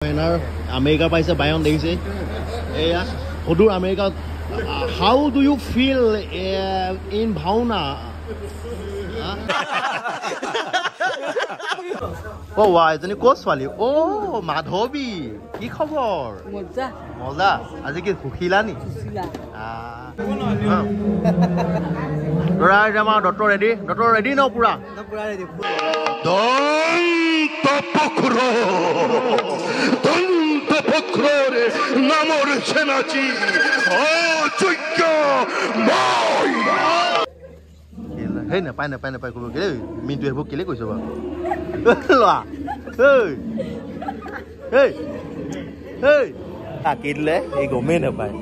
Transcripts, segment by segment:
America পাইছে বায়ন দেখিছে এয়া সদূৰ America how do you feel in Bhaona ও ৱা এজনী ক'ত ছোৱালী অ মাধৱী কি খবৰ মজা মজা আজি কি সুখিলা নি আমাৰ ডক্টৰ ৰেডি ন পুৰা দন্তপক্ৰৰে নামৰ সেনাচি অযোগ্য হেই নাপায় কৰিব কেলে মিনটো সেইবোৰ কেলে কৈছ বাৰু লোৱা কাকি দিলে এই গমেই নাপায়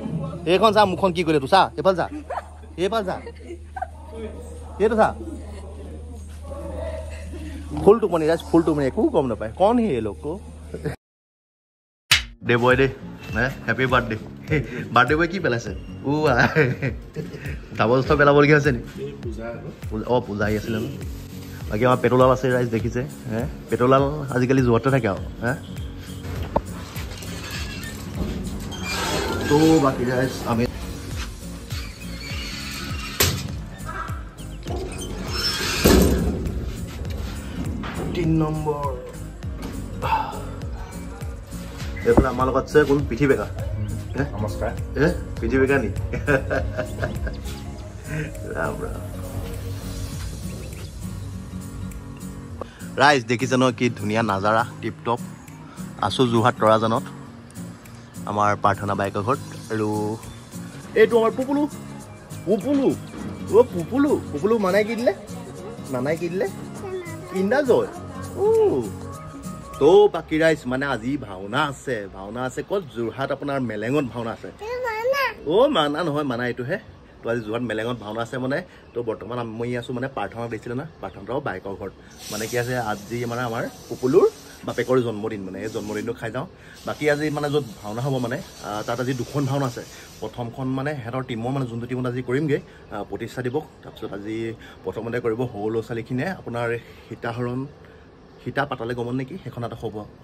এইখন চা মুখখন কি কৰিলে তোৰ চা এইফাল চা এইটো চা ফুল টোপনি একো গম নাপায় কণ হি এই লোকটো দে বয় দে হেপী বাৰ্থডে বয় কি পেলাইছে ডাবল পেলাবলগীয়া হৈছে নি পূজা আহি আছিলে ন বাকী আমাৰ পেট্ৰলাল আছে ৰাইজ দেখিছে পেট্ৰলাল আজিকালি যোৰতে থাকে আৰু তো বাকী ৰাইজ আমি 3 নম্বৰ এইফালে আমাৰ লগত আছে কোন পিঠি বেকা নমস্কাৰ পিঠি বেকা নি ৰাম ৰাইজ দেখিছে ন কি ধুনীয়া নাজাৰা টিপ টপ আছো যোৰহাট তৰাজানত আমাৰ প্ৰাৰ্থনা বাইকৰ ঘৰত আৰু এইটো আমাৰ পুপুলু মানাই কি দিলে কিন্দা জয় তো বাকী ৰাইজ মানে আজি ভাওনা আছে ক'ত যোৰহাট আপোনাৰ মেলেঙত ভাওনা আছে মানা নহয় মানা এইটোহে তো আজি যোৰহাট মেলেঙত ভাওনা আছে মানে তো বৰ্তমান মই আছো মানে প্ৰাৰ্থনা দিছিলে না প্ৰাৰ্থনাৰ বাইকৰ ঘৰত মানে কি আছে আজি মানে আমাৰ পুপুলুৰ বাপেকৰ জন্মদিন মানে এই জন্মদিনটো খাই যাওঁ বাকী আজি মানে য'ত ভাওনা হ'ব মানে তাত আজি 2খন ভাওনা আছে প্ৰথমখন মানে সিহঁতৰ টিমৰ মানে যোনটো টিমত আজি কৰিমগৈ প্ৰতিষ্ঠা দিৱস তাৰপিছত আজি প্ৰথমতে কৰিব সৰু ল'ৰা ছোৱালীখিনিয়ে আপোনাৰ সীতা পাতালে গমন নেকি সেইখন নাটক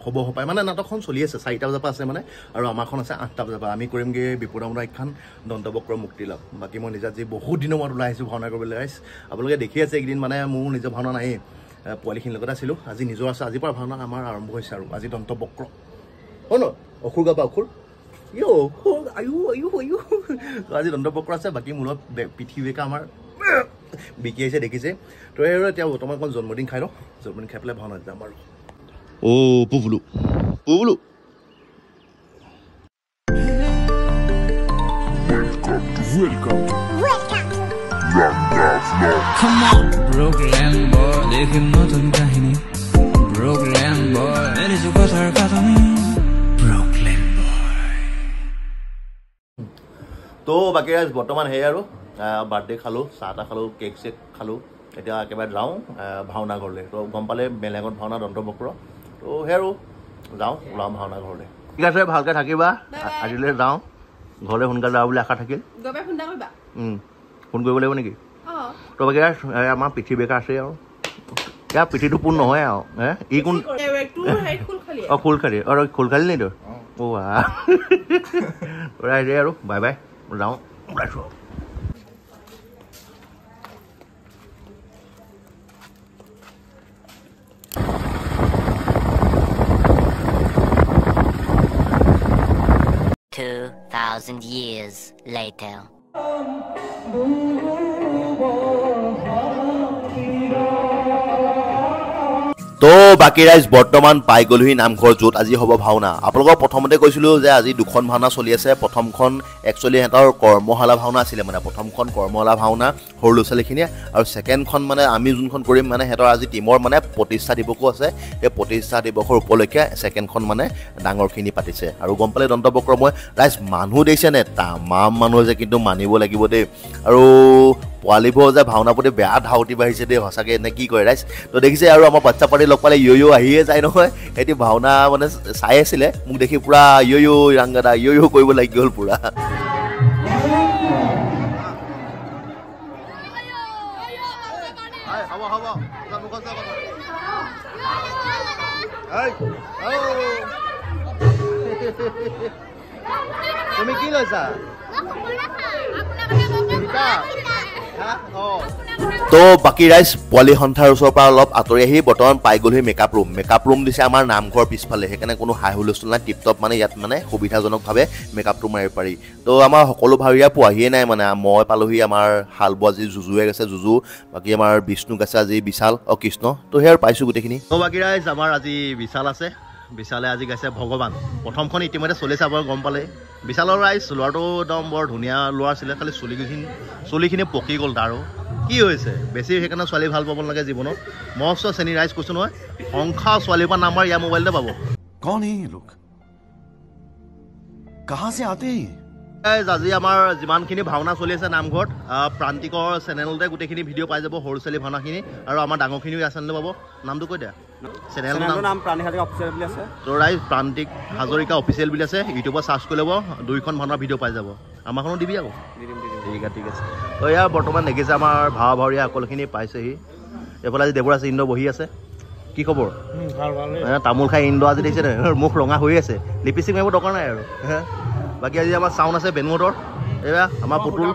হ'ব পায় মানে নাটকখন চলি আছে 4টা বজাৰ পৰা আছে মানে আৰু আমাৰখন আছে 8টা বজাৰ পৰা আমি কৰিমগৈ বিপদামৰা এখন দন্তবক্ৰ মুক্তি লাভ বাকী মই নিজে আজি বহুত দিনৰ মূৰত ওলাই আহিছোঁ ভাওনা কৰিবলৈ আহিছোঁ আপোনালোকে দেখি আছে এইকেইদিন মানে মোৰ নিজৰ ভাওনা নায়েই পোৱালিখিনিৰ লগত আছিলোঁ আজি নিজৰ আছে আজিৰ পৰা ভাওনা আমাৰ আৰম্ভ হৈছে আৰু আজি দন্তবক্ৰ হয় ন অসুৰ গাবা অসুৰ আজি দন্তবক্ৰ আছে বাকী মূলত পিঠি বেকা আমাৰ বিকি আহিছে দেখিছে তো এতিয়া বৰ্তমান অকণ জন্মদিন খাই লওঁ জন্মদিন খাই পেলাই ভাওনাত যাম আৰু পুপুলু Come on, Brooklyn boy, দেখি নতুন কাহিনী Brooklyn boy, এৰি কথাৰ কাহিনী Brooklyn boy তো বাকী বৰ্তমান সেই আৰু বাৰ্থডে খালোঁ চাহ তাহ খালোঁ কেক চেক খালোঁ এতিয়া একেবাৰে যাওঁ ভাওনা ঘৰলৈ তো গম পালে বেলেগত ভাওনা দন্তবক্ৰ তো সেই আৰু ওলাওঁ ভাওনা ঘৰলৈ ঠিক আছে ভালকৈ থাকিবা আজিলৈ যাওঁ ঘৰলৈ সোনকালে যাওঁ বুলি আশা থাকিল ফোন কৰিব লাগিব নেকি তো বাকী আমাৰ পিঠি বেকা আছে আৰু ইয়াৰ পিঠিটো পূৰ্ণ নহয় আৰু ই কোন খোলখালি নি তোৰ আৰু বাই বাই যাওঁ ওলাইছোঁ 2,000 years later. তো বাকী ৰাইজ বৰ্তমান পাই গ'লোহি নামঘৰ য'ত আজি হ'ব ভাওনা আপোনালোকক প্ৰথমতে কৈছিলোঁ যে আজি 2খন ভাওনা চলি আছে প্ৰথমখন একচুৱেলি সিহঁতৰ কৰ্মশালা ভাওনা আছিলে মানে প্ৰথমখন কৰ্মশালা ভাওনা সৰু ল'ৰা ছোৱালীখিনিয়ে আৰু ছেকেণ্ডখন মানে আমি যোনখন কৰিম মানে সিহঁতৰ আজি টিমৰ মানে প্ৰতিষ্ঠা দিৱসো আছে সেই প্ৰতিষ্ঠা দিৱসৰ উপলক্ষে ছেকেণ্ডখন মানে ডাঙৰখিনি পাতিছে আৰু গম পালে দন্তবক্ৰ মই ৰাইজ মানুহ দেখিছেনে তামাম মানুহ যে কিন্তু মানিব লাগিব দেই আৰু পোৱালিবোৰ যে ভাওনা প্ৰতি বেয়া ধাউতি বাঢ়িছে দেই সঁচাকৈ এনে কি কৰে ৰাইজ তো দেখিছে আৰু আমাৰ বাচ্চা পাৰ্টি লগ পালে ইয়ো আহিয়ে যায় নহয় সিহঁতি ভাওনা মানে চাই আছিলে মোক দেখি পুৰা ইয়ো ৰাংগাদা ইয়ো কৰিব লাগি গ'ল পুৰা তুমি কি লৈছা তো বাকী ৰাইজ পোৱালি সন্থাৰ ওচৰৰ পৰা অলপ আঁতৰি আহি বৰ্তমান পাই গ'লহি মেকআপ ৰুম দিছে আমাৰ নামঘৰ পিছফালে সেইকাৰণে কোনো হাই হুলস্থুল নাই টিপটপ মানে ইয়াত মানে সুবিধাজনকভাৱে মেকআপটো মাৰিব পাৰি তো আমাৰ সকলো ভাৱৰীয়া পোৱাহিয়ে নাই মানে মই পালোহি আমাৰ হাল বোৱা যি জুজুৱে গৈছে জুজু বাকী আমাৰ বিষ্ণু গৈছে আজি বিশাল কৃষ্ণ তো সেয়া পাইছোঁ গোটেইখিনি তো বাকী ৰাইজ আমাৰ আজি বিশাল আছে বিশালে আজি গাইছে ভগৱান প্ৰথমখন ইতিমধ্যে চলিছে আপোনালোকে গম পালে বিশালৰ ৰাইজ ল'ৰাটো একদম বৰ ধুনীয়া ল'ৰা আছিলে খালি চুলিখিনি পকি গ'ল তাৰো কি হৈছে বেছি সেইকাৰণে ছোৱালী ভাল পাব নালাগে জীৱনত মস্ত শ্ৰেণী ৰাইজ কৈছোঁ নহয় সংখ্যা ছোৱালীৰ পৰা নাম্বাৰ ইয়াৰ মোবাইলতে পাব कौन है ये लोग कहाँ से आते हैं আজি আমাৰ যিমানখিনি ভাওনা চলি আছে নামঘৰত প্ৰান্তিকৰ চেনেলতে গোটেইখিনি ভিডিঅ' পাই যাব সৰু ছোৱালী ভাওনাখিনি আৰু আমাৰ ডাঙৰখিনিও চেনেলতে পাব নামটো কৈ দিয়া চেনেলৰ নাম প্ৰান্তিক হাজৰিকা অফিচিয়েল বুলি আছে তো ৰাইজ প্ৰান্তিক হাজৰিকা অফিচিয়েল বুলি আছে ইউটিউবত চাৰ্চ কৰি ল'ব 2খন ভাওনাৰ ভিডিঅ' পাই যাব আমাৰখনো দিবি আকৌ ঠিক আছে তো এয়া বৰ্তমান দেখিছে আমাৰ ভাৱৰীয়া সকলোখিনি পাইছেহি এইফালে আজি দেৱৰাজ ইন্দ্ৰ বহি আছে কি খবৰ তামোল খাই ইন্দ্ৰ আজি দেখিছে মুখ ৰঙা হৈ আছে লিপষ্টিক মাৰিব দৰকাৰ নাই আৰু বাকী আজি আমাৰ চাউণ্ড আছে বেনুহঁতৰ এয়া আমাৰ পুতুল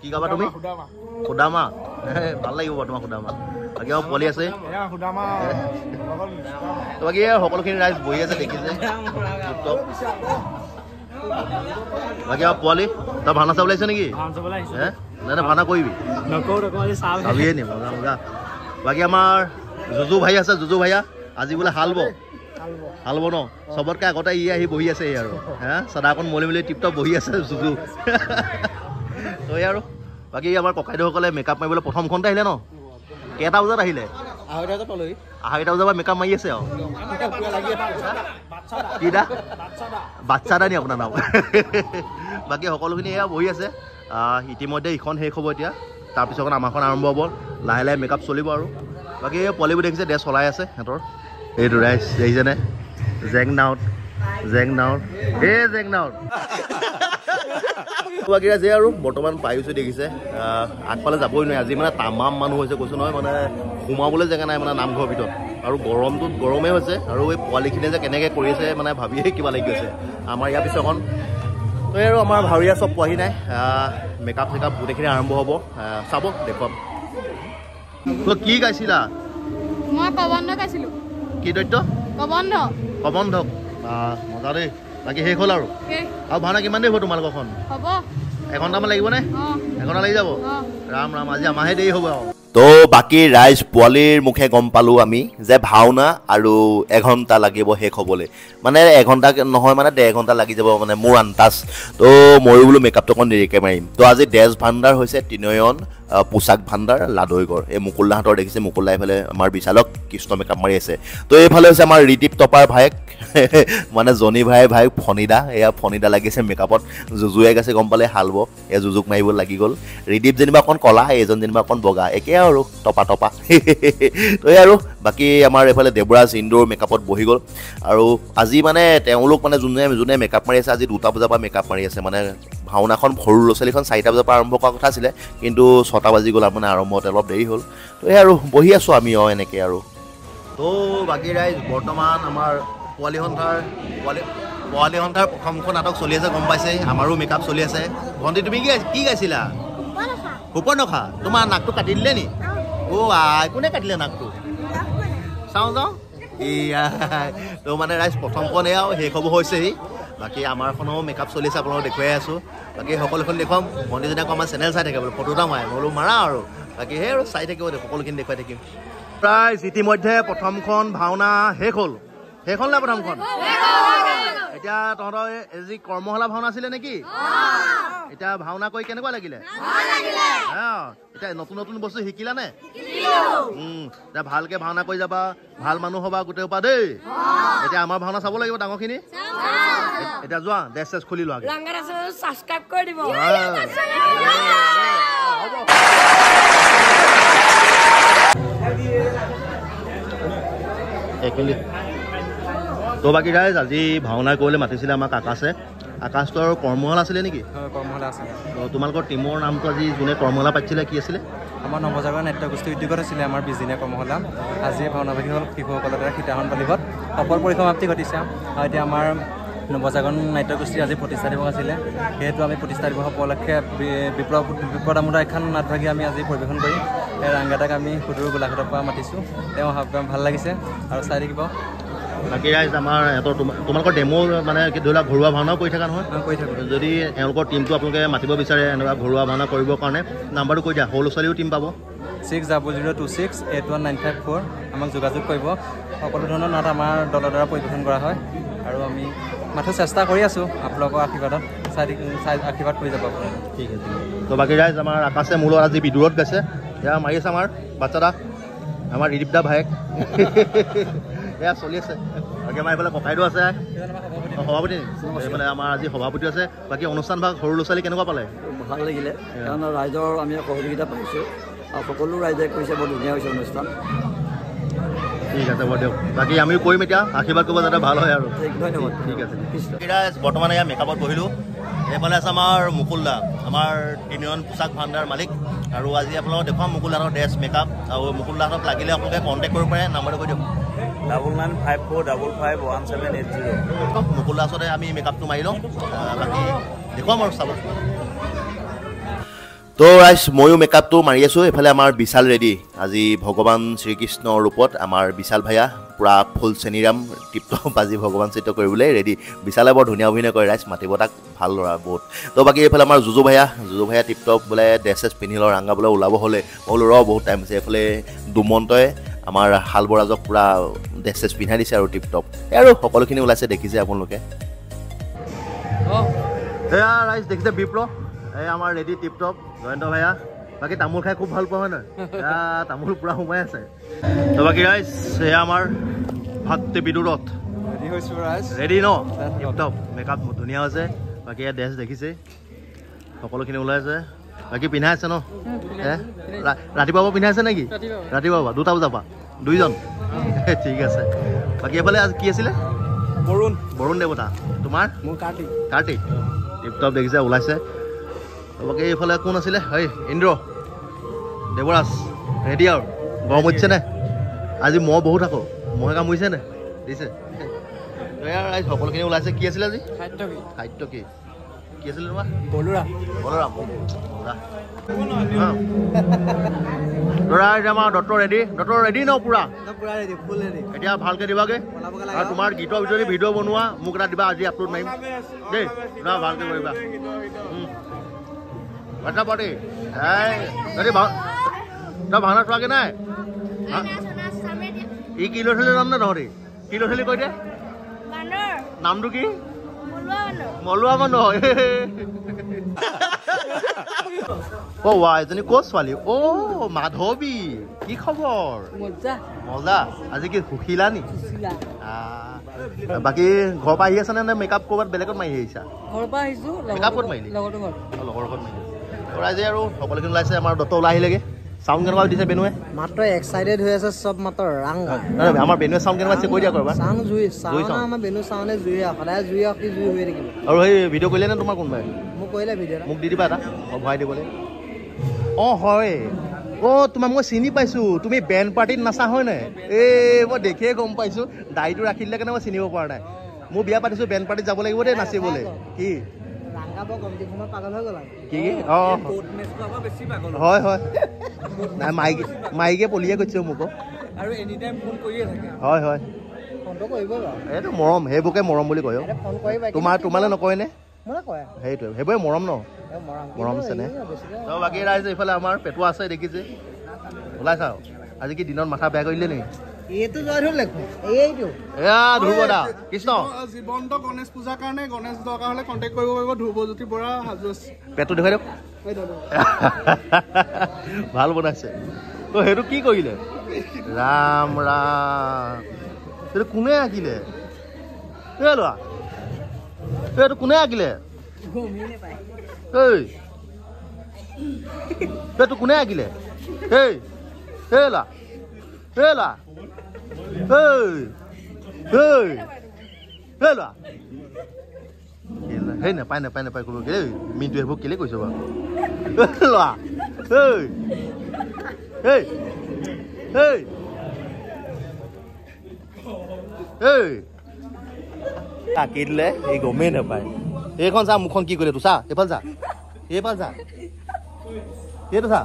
কি গাবা তুমি খুদামা ভাল লাগিব তোমাৰ খুদামা বাকী আমাৰ পোৱালি আছে বাকী সকলোখিনি ৰাইজ বহি আছে দেখিছে বাকী আমাৰ পোৱালি তই ভাওনা চাবলৈ আহিছ নেকি নাই ভাওনা কৰিবি চাবিয়ে নি মজা বাকী আমাৰ জুজু ভাই আছে জুজু ভাইয়া আজি বোলে হাল ব'ব ন চবতকৈ আগতে ই আহি বহি আছে আৰু চাদাকণ মলি টিপটপ বহি আছে জুজু তই আৰু বাকী আমাৰ ককাইদেউসকলে মেকআপ মাৰিবলৈ প্ৰথমখনতে আহিলে ন কেইটা বজাত আহিলে 2:30 বজাৰ পৰা মেকআপ মাৰি আছে আৰু কিদা বাচ্চা দা নি আপোনাৰ নাম বাকী সকলোখিনি এয়া বহি আছে ইতিমধ্যে ইখন শেষ হ'ব এতিয়া তাৰপিছত আমাৰখন আৰম্ভ হ'ব লাহে লাহে মেকআপ চলিব আৰু বাকী পোৱালিবোৰ দেখিছে ড্ৰেছ চলাই আছে সিহঁতৰ এইটো ৰাইজ দেখিছেনে জেং নাউট বাকী ৰাইজে আৰু বৰ্তমান পাইছোঁ দেখিছে আগফালে যাবই নোৱাৰে আজি মানে তামাম মানুহ হৈছে কৈছোঁ নহয় মানে সোমাবলৈ জেগা নাই মানে নামঘৰৰ ভিতৰত আৰু গৰমটোত গৰমেই হৈছে আৰু এই পোৱালিখিনিয়ে যে কেনেকৈ কৰি আছে মানে ভাবিয়ে কিবা লাগি গৈছে আমাৰ ইয়াৰ পিছৰখন তো আৰু আমাৰ ভাৱৰীয়া চব পোৱাহি নাই মেকআপ চেকআপ গোটেইখিনি আৰম্ভ হ'ব চাব দেখুৱাম তই কি গাইছিলা মই প্ৰবন্ধ গাইছিলোঁ কি দৈত্য প্ৰবন্ধ মজা দেই বাকী শেষ হ'ল আৰু ভাওনা কিমান দেৰি হ'ব তোমালোকৰখন হ'ব 1 ঘণ্টামান লাগিবনে 1 ঘণ্টা লাগি যাব ৰাম আজি আমাৰহে দেৰি হ'ব আৰু তো বাকী ৰাইজ পোৱালিৰ মুখে গম পালোঁ আমি যে ভাওনা আৰু 1 ঘণ্টা লাগিব শেষ হ'বলৈ মানে 1 ঘণ্টা নহয় মানে 1.5 ঘণ্টা লাগি যাব মানে মোৰ আন্তাজ তো ময়ো বোলো মেকআপটো অকণ দেৰিকৈ মাৰিম তো আজি ড্ৰেছ ভাণ্ডাৰ হৈছে তিনয়ন পোচাক ভাণ্ডাৰ লাদৈগড় এই মুকুলদাহঁতৰ দেখিছে মুকুলদা এইফালে আমাৰ বিশালক কৃষ্ণ মেকআপ মাৰি আছে তো এইফালে হৈছে আমাৰ ৰিদীপ টপাৰ ভায়েক মানে জনী ভায়েক ফণিদা এয়া ফণিদা লাগিছে মেকআপত জুজুৱে গৈছে গম পালে হালব এয়া জুজুক মাৰিব লাগি গ'ল ৰিদীপ যেনিবা অকণ ক'লা এইজন যেনিবা অকণ বগা একে আৰু টপা তো এই আৰু বাকী আমাৰ এইফালে দেৱৰাজ ইন্দোৰ মেকআপত বহি গ'ল আৰু আজি মানে তেওঁলোক মানে যোনে মেকআপ মাৰি আছে আজি 2টা বজাৰ পৰা মেকআপ মাৰি আছে মানে ভাওনাখন সৰু ল'ৰা ছোৱালীখন 4টা বজাৰ পৰা আৰম্ভ কৰা কথা আছিলে কিন্তু 6টা বাজি গ'ল মানে আৰম্ভতে অলপ দেৰি হ'ল তো এই আৰু বহি আছোঁ আমি এনেকৈ আৰু তো বাকী ৰাইজ বৰ্তমান আমাৰ পোৱালি সন্থাৰ প্ৰথমখন নাটক চলি আছে গম পাইছে আমাৰো মেকআপ চলি আছে ভণ্টি তুমি কি গাইছিলা সুপৰ্ণখা তোমাৰ নাকটো কাটি দিলে নি কোনে কাটিলে নাকটো চাওঁ তো মানে ৰাইজ প্ৰথমখন এয়া শেষ হ'ব হৈছেহি বাকী আমাৰখনো মেকআপ চলি আছে আপোনালোকক দেখুৱাই আছোঁ বাকী সকলোখন দেখুৱাম ভণ্টিজনীয়ে আকৌ আমাৰ চেনেল চাই থাকে বোলো ফটো এটা মাৰে বোলো মাৰা আৰু বাকী সেই আৰু চাই থাকিব সকলোখিনি দেখুৱাই থাকিম প্ৰায় ইতিমধ্যে প্ৰথমখন ভাওনা শেষ হ'ল নে প্ৰথমখন এতিয়া তহঁতৰ যি কৰ্মশালা ভাওনা আছিলে নেকি এতিয়া ভাওনা কৰি কেনেকুৱা লাগিলে এতিয়া নতুন বস্তু শিকিলা নে এতিয়া ভালকে ভাওনা কৰি যাবা ভাল মানুহ হ'বা গোটেই পৰা দেই এতিয়া আমাৰ ভাওনা চাব লাগিব ডাঙৰখিনি এতিয়া যোৱা ড্ৰেছ চেছ খুলি লোৱা তো বাকী ৰাইজ আজি ভাওনা কৰিলে মাতিছিলে আমাক আকাশৰ কৰ্মশালা আছিলে নেকি কৰ্মশালা আছিলে তোমালোকৰ টিমৰ নামটো আজি যোনে কৰ্মশালা পাতিছিলে কি আছিলে আমাৰ নৱজাগৰণ নাট্যগোষ্ঠী উদ্যোগত আছিলে আমাৰ 20 দিনীয়া কৰ্মশালা আজি ভাওনাভাগী হ'ল শিশুসকলৰ দ্বাৰা সীতাহৰণ বালিঘৰত সফল পৰিসমাপ্তি ঘটিছে আৰু এতিয়া আমাৰ নৱজাগৰণ নাট্যগোষ্ঠীৰ আজি প্ৰতিষ্ঠা দিৱস আছিলে সেহেতু আমি প্ৰতিষ্ঠা দিৱস উপলক্ষে বিপ্লৱদামোদৰ এখন নাটভাগী আমি আজি পৰিৱেশন কৰিম ৰাংগাটাক আমি সুদূৰ গোলাঘাটৰ পৰা মাতিছোঁ তেওঁ ভাল লাগিছে আৰু চাই থাকিব বাকী ৰাইজ আমাৰ তোমালোকৰ ডেমো মানে ধৰি লোৱা ঘৰুৱা ভাওনাও কৰি থাকা নহয় কৰি থাকোঁ যদি এওঁলোকৰ টীমটো আপোনালোকে মাতিব বিচাৰে এনেকুৱা ঘৰুৱা ভাওনা কৰিবৰ কাৰণে নাম্বাৰটো কৈ দিয়া সৰু ল'ৰা ছোৱালীও টীম পাব 6002681954 আমাক যোগাযোগ কৰিব সকলো ধৰণৰ নাট আমাৰ দলৰ দ্বাৰা পৰিৱেশন কৰা হয় আৰু আমি মাথো চেষ্টা কৰি আছোঁ আপোনালোকৰ আশীৰ্বাদত চাই আশীৰ্বাদ কৰি যাব ঠিক আছে তো বাকী ৰাইজ আমাৰ আকাশে মূলত আজি বিদূৰত গৈছে এয়া মাৰি আছে আমাৰ বাচ্চাদা আমাৰ ৰিদীপ দা ভায়েক এয়া চলি আছে বাকী আমাৰ এইফালে ককাইদেউ আছে সভাপতি এইফালে আমাৰ আজি সভাপতি আছে বাকী অনুষ্ঠান ভাগ সৰু ল'ৰা ছোৱালী কেনেকুৱা পালে ভাল লাগিলে কাৰণ ৰাইজৰ আমি সহযোগিতা পাইছোঁ আৰু সকলো ৰাইজে কৈছে বৰ ধুনীয়া হৈছে অনুষ্ঠান ঠিক আছে বাৰু দিয়ক বাকী আমিও কৰিম এতিয়া আশীৰ্বাদ কৰিব যাতে ভাল হয় আৰু ধন্যবাদ ঠিক আছে বৰ্তমান এয়া মেকআপত বহিলোঁ এইফালে আছে আমাৰ মুকুল দা আমাৰ তিনিজন পোচাক ভাণ্ডাৰ মালিক আৰু আজি আপোনালোকক দেখুৱাম মুকুল দাহঁতৰ ড্ৰেছ মেকআপ আৰু মুকুল দাহঁতক লাগিলে আপোনালোকে কণ্টেক্ট কৰিব পাৰে নাম্বাৰটো কৈ দিয়ক 9954551780 মুকুল দাৰ ওচৰতে আমি মেকআপটো মাৰি লওঁ বাকী দেখুৱাম আৰু চাব তো ৰাইজ ময়ো মেকআপটো মাৰি আছোঁ এইফালে আমাৰ বিশাল ৰেডি আজি ভগৱান শ্ৰীকৃষ্ণৰ ৰূপত আমাৰ বিশাল ভাইয়া পূৰা ফুল চেনিৰাম টিপটপ বাজি ভগৱান চিত্ৰ কৰিবলৈ ৰেডি বিশালে বৰ ধুনীয়া অভিনয় কৰে ৰাইজ মাতিব তাক ভাল ল'ৰা বহুত তো বাকী এইফালে আমাৰ জুজু ভাইয়া টিপটপ বোলে ড্ৰেছ চেছ পিন্ধি লওঁ ৰাংগা বোলে ওলাব হ'লে মই বোলো ৰ বহুত টাইম আছে এইফালে দুমন্তই আমাৰ শালবৰাজক পূৰা ড্ৰেছ চেছ পিন্ধাই দিছে আৰু টিপটপ আৰু সকলোখিনি ওলাইছে দেখিছে আপোনালোকে এয়া ৰাইজ দেখিছে বিপ্লৱ এই আমাৰ ৰেডি টিপটপ জয়ন্ত ভাইয়া বাকী তামোল খাই খুব ভাল পোৱা হয় নহয় এয়া তামোল পূৰা সোমাই আছে তো বাকী ৰাইজ এয়া আমাৰ ভাতৃ বিদুৰত ৰেডি হৈছোঁ ৰাইজ ৰেডি ন টিপটপ মেকআপ ধুনীয়া হৈছে বাকী এয়া ড্ৰেছ দেখিছে সকলোখিনি ওলাই আছে বাকী পিন্ধাই আছে ন ৰাতিপুৱা পৰা পিন্ধাই আছে নেকি ৰাতিপুৱা পৰা 2টা বজাৰ পৰা 2জন ঠিক আছে বাকী এইফালে আজি কি আছিলে বৰুণ দেৱতা তোমাৰ কাৰ্তিক টিপটপ দেখিছে ওলাইছে বাকী এইফালে কোন আছিলে হয় ইন্দ্ৰ দেৱৰাজ ৰেডি আৰু গৰম উঠিছে নে আজি মহ বহুত আকৌ মহে কামুৰিছে নে দিছে ৰাইজ সকলোখিনি ওলাইছে কি আছিলে আজি খাদ্য কি আছিলে তোমাৰ বলোৰাম আমাৰ ডক্টৰ ৰেডি ন পুৰা এতিয়া ভালকে দিবাগে আৰু তোমাৰ গীতৰ ভিতৰত ভিডিঅ' বনোৱা মোক এটা দিবা আজি আপলোড মাৰিম দেই ভালকে কৰিবা পাৰ্টি তই ভাওনা চোৱাগে নাই ই কি ল'ৰা ছোৱালী নাম নে তহঁতি কি ল'ৰা ছোৱালী কৈ দে নামটো কি মলুৱা মানুহ এজনী ক'ত ছোৱালী মাধৱী কি খবৰ মজা আজি কি সুখিলা নি বাকী ঘৰৰ পৰা আহি আছে নে মেকআপ ক'ৰবাত বেলেগত মাৰি আহিছা মেকআপ ক'ত মাৰিলি লগৰ লগত মাৰিলি ৰাইজে আৰু সকলোখিনি ওলাইছে আমাৰ দত্ত ওলাই আহিলেগে চাউণ্ড কেনেকুৱা দিছে বেনুৱে মাত্ৰ এক্সাইটেড হৈ আছে সব মাত্ৰ ৰাংগা আমাৰ বেনুৱে চাউণ্ড কেনেকুৱা দিছে কৈ দিয়া কৰবা চাউণ্ড জুই আমাৰ বেনু চাউণ্ডে জুই সদায় জুই হৈ থাকিব আৰু সেই ভিডিঅ' কৰিলে নে তোমাৰ কোনোবাই মোক কৰিলে ভিডিঅ' মোক দি দিবা এটা ভৰাই দিবলৈ হয় তোমাক মই চিনি পাইছোঁ তুমি বেণ্ড পাৰ্টিত নাচা হয় নাই মই দেখিয়ে গম পাইছোঁ দাড়িটো ৰাখি দিলে কাৰণে মই চিনিব পৰা নাই মোৰ বিয়া পাতিছোঁ বেণ্ড পাৰ্টিত যাব লাগিব দেই নাচিবলৈ কি হয় নাই মাইকে পলিয়ে কৈছে মোক হয় এইটো মৰম সেইবোৰকে মৰম বুলি কয় তোমালে নকয় নে সেইটোৱে সেইবোৰে মৰম ন মৰম চেনে বাকী ৰাইজ এইফালে আমাৰ পেটুৱা আছে দেখিছে ওলাইছা আজি কি দিনত মাথা বেয়া কৰিলে নেকি কৃষ্ণ জীৱন্ত গণেশ পূজাৰ কাৰণে গণেশ দৰকাৰ হলে কণ্টেক্ট কৰিব পাৰিব ধ্ৰুৱজ্যোতি বৰা সাজু আছে পেটটো দেখাই দিয়ক ভাল বনাইছে সেইটো কি কৰিলে ৰাম সেইটো কোনে আঁকিলে ল'ৰা এইটো কোনে আঁকিলে এইটো কোনে আঁকিলে ল'ৰা সেই নাপায় ক'লো দেই মিনটো সেইবোৰ কেলে কৈছ বাৰু ল'ৰা কাকি দিলে এই গমেই নাপায় এইখন চা মুখখন কি কৰিলে তোৰ চা এইফাল চা এইটো চা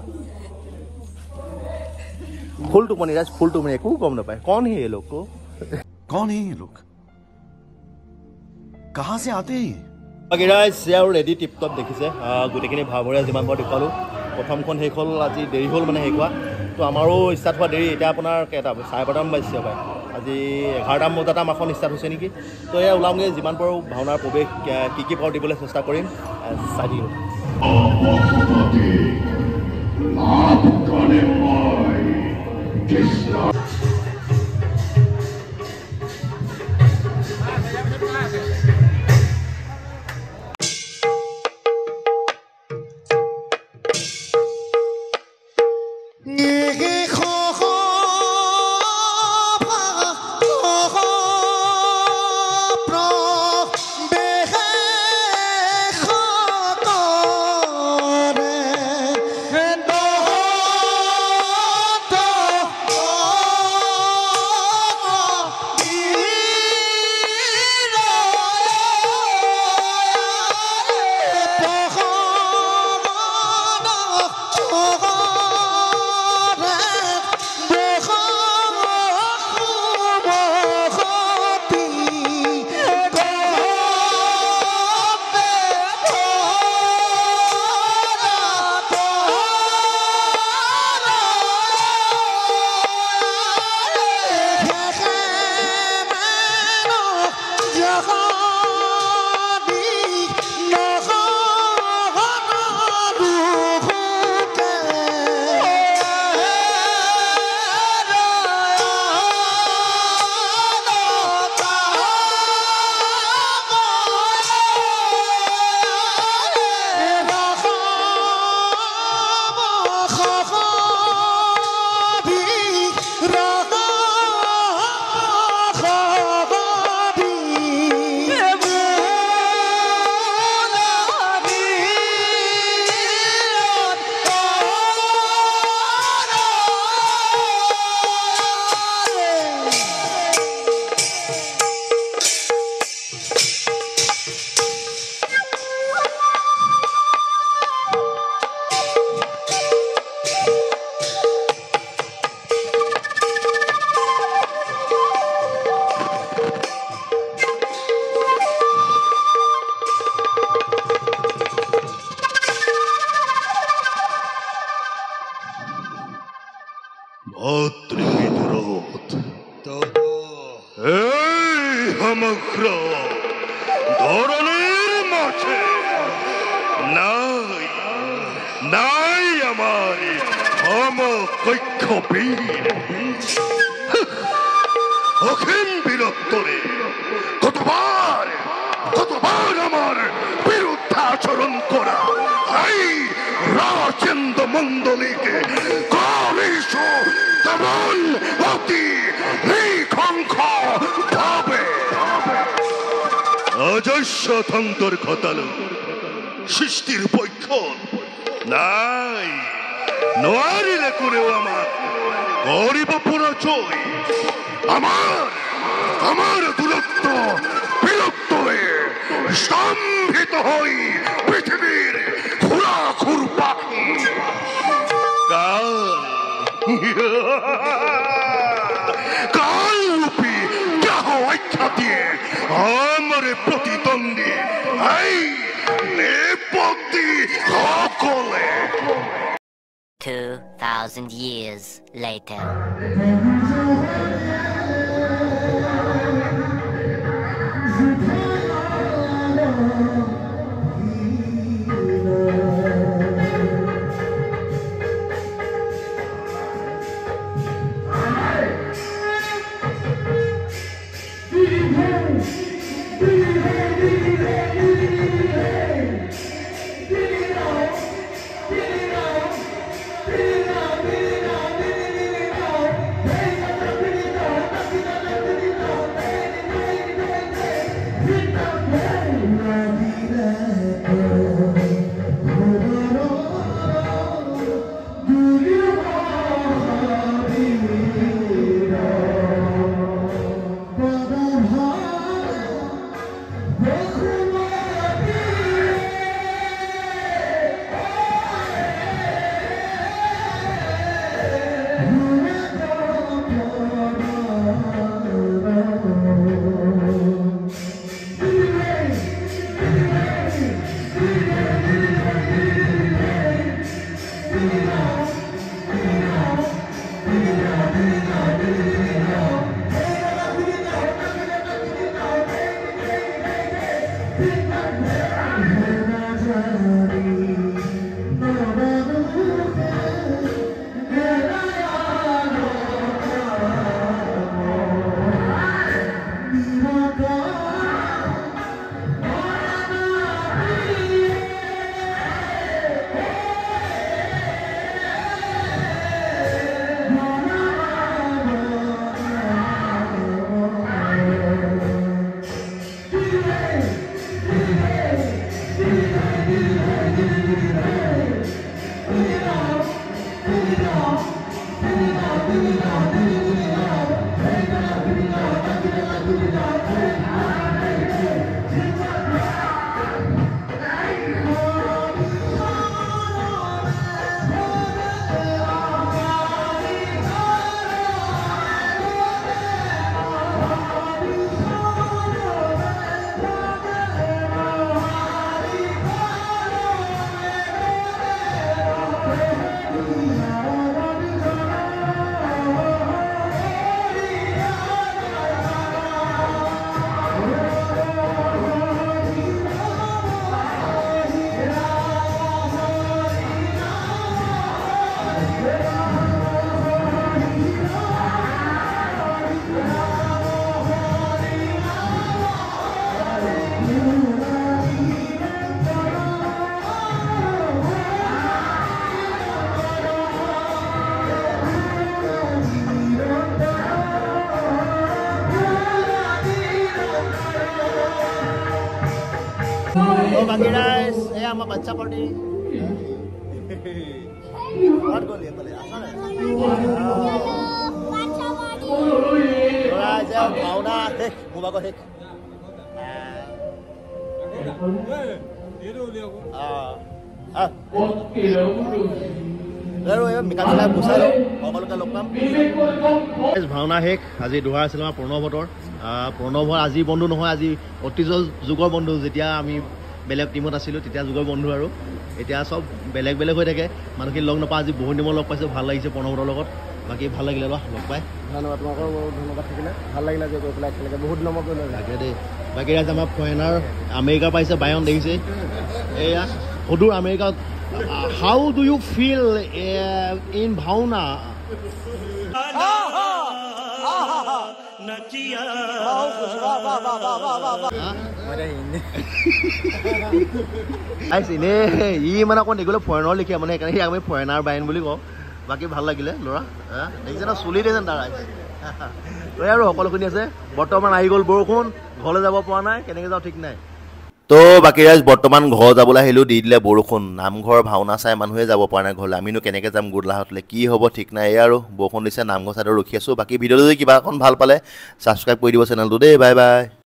ফুল টোপনি ৰাজ ফুল টোপনি একো গম নাপায় কौन है ये लोग को कौन है ये लोग कहाँ से आते हैं বাকী ৰাইজ আৰু ৰেডি টিপ টপ দেখিছে গোটেইখিনি ভাৱৰীয়া যিমান পাৰোঁ দেখুৱালোঁ প্ৰথমখন শেষ হ'ল আজি দেৰি হ'ল মানে শেষ হোৱা তো আমাৰো ষ্টাৰ্ট হোৱা দেৰি এতিয়া আপোনাৰ কেইটা 12:30 বাজিছে পায় আজি 11টা বজাত আমাৰখন ষ্টাৰ্ট হৈছে নেকি তো এয়া ওলামগৈ যিমান পাৰোঁ ভাওনাৰ প্ৰৱেশ কি পাৰোঁ দিবলৈ চেষ্টা কৰিম চাই দিলোঁ অজস্ৰতন্ত্ৰ ঘটালো সৃষ্টিৰ পক্ষ নাই নোৱাৰিলে কোনেও আমাক কৰিব পৰাজয় আমাৰ দূৰত্ব বিলুপ্ত হৈ স্তম্ভিত হৈ পৃথিৱীৰ ঘোৰা ঘূৰপা কালৰূপী দেহ আখ্যা দিয়ে আমারে প্রতিদ্বন্দ্বী নেপতি সকলে 2000 years later तो बाकी राइस ये आम बच्चा पार्टी और को लिए बोले आसान है थोड़ा जा भावना देख मुबा को देख ये रो लिया को जरूर ये मिकाला बुसालो সকল কা লোক কাম এস ভাওনা হেক আজি দুহা আছিল প্ৰণৱ ভটৰ প্ৰণৱ আজি বন্ধু নহয় আজি অতীজৰ যুগৰ বন্ধু যেতিয়া আমি বেলেগ টিমত আছিলোঁ তেতিয়া যুগৰ বন্ধু আৰু এতিয়া সব বেলেগ বেলেগ হৈ থাকে মানুহখিনি লগ নাপা আজি বহুত দিনৰ লগ পাইছোঁ ভাল লাগিছে প্ৰণৱৰ লগত বাকি ভাল লাগিলে লগ পাই ধন্যবাদ তোমাকৰ ধন্যবাদ থাকিলে ভাল লাগিলে যে গৈ পেলাই একেলগে বহুত দিনৰ মূৰত লাগে দেই বাকি ৰাজ আমাৰ ফৰেনাৰ আমেৰিকা পাইছে বায়ন দেখিছে এয়া সদূৰ America how do you feel in Bhauna? মানে অকণ দেখিলে ফৰেনাৰ লিখে মানে সেইকাৰণে আমি ফৰেনাৰ বাইন বুলি কওঁ বাকী ভাল লাগিলে ল'ৰা দেখিছে না চুলি দিছে তাৰ তই আৰু সকলোখিনি আছে বৰ্তমান আহি গ'ল বৰষুণ ঘৰলৈ যাব পৰা নাই কেনেকৈ যাওঁ ঠিক নাই তো বাকী ৰাইজ বৰ্তমান ঘৰ যাবলৈ আহিলোঁ দি দিলে বৰষুণ নামঘৰ ভাওনা চাই মানুহে যাব পৰা নাই ঘৰলৈ আমিনো কেনেকৈ যাম গোলাঘাটলৈ কি হ'ব ঠিক নাই এই আৰু বৰষুণ দিছে নামঘৰ চাইডত ৰখি আছোঁ বাকী ভিডিঅ'টো যদি কিবা এখন ভাল পালে ছাবস্ক্ৰাইব কৰি দিব চেনেলটো দেই বাই বাই